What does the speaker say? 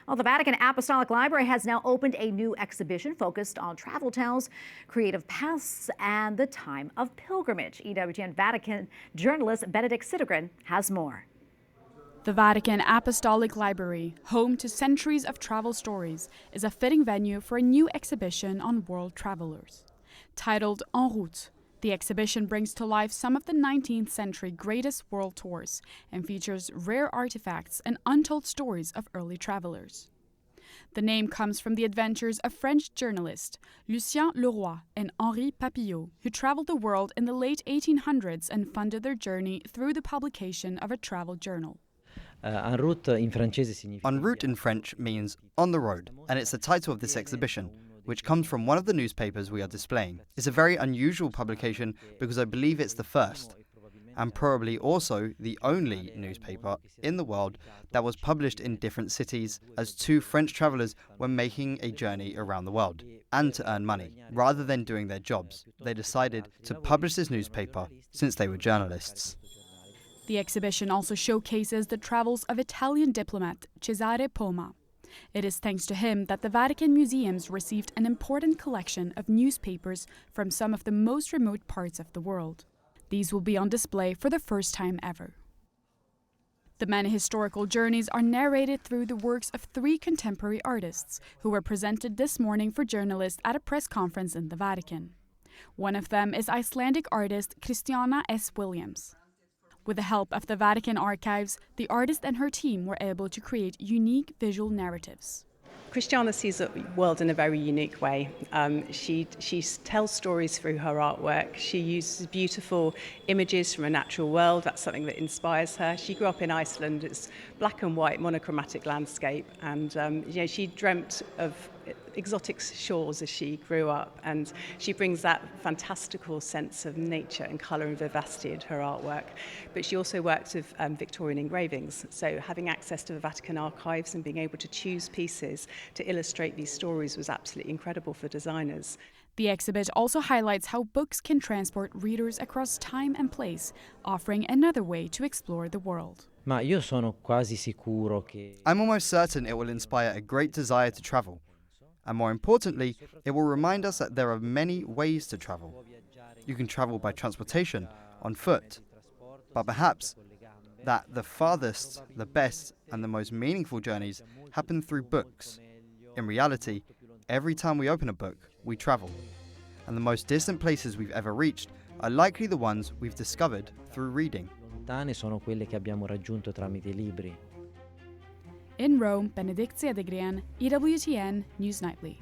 Well, the Vatican Apostolic Library has now opened a new exhibition focused on travel tales, creative paths, and the time of pilgrimage. EWTN Vatican journalist Benedicte Cedergren has more. The Vatican Apostolic Library, home to centuries of travel stories, is a fitting venue for a new exhibition on world travelers. Titled En route, the exhibition brings to life some of the 19th century greatest world tours and features rare artifacts and untold stories of early travelers. The name comes from the adventures of French journalists Lucien, Leroy and Henri Papillaud, who traveled the world in the late 1800s and funded their journey through the publication of a travel journal. En route in French means on the road, and it's the title of this exhibition, which comes from one of the newspapers we are displaying. It's a very unusual publication because I believe it's the first, and probably also the only newspaper in the world that was published in different cities as two French travelers were making a journey around the world. And to earn money, rather than doing their jobs, they decided to publish this newspaper since they were journalists. The exhibition also showcases the travels of Italian diplomat Cesare Poma. It is thanks to him that the Vatican museums received an important collection of newspapers from some of the most remote parts of the world. These will be on display for the first time ever. The many historical journeys are narrated through the works of three contemporary artists who were presented this morning for journalists at a press conference in the Vatican. One of them is Icelandic artist Kristjana S. With the help of the Vatican archives, the artist and her team were able to create unique visual narratives. Kristjana sees the world in a very unique way. She tells stories through her artwork. She uses beautiful images from a natural world. That's something that inspires her. She grew up in Iceland. It's black and white, monochromatic landscape, and she dreamt of exotic shores as she grew up, and she brings that fantastical sense of nature and colour and vivacity into her artwork. But she also works with Victorian engravings, so having access to the Vatican archives and being able to choose pieces to illustrate these stories was absolutely incredible for designers. The exhibit also highlights how books can transport readers across time and place, offering another way to explore the world. I'm almost certain it will inspire a great desire to travel. And more importantly, it will remind us that there are many ways to travel. You can travel by transportation, on foot, but perhaps that the farthest, the best, and the most meaningful journeys happen through books. In reality, every time we open a book, we travel. And the most distant places we've ever reached are likely the ones we've discovered through reading. In Rome, Benedicte Cedergren, EWTN News Nightly.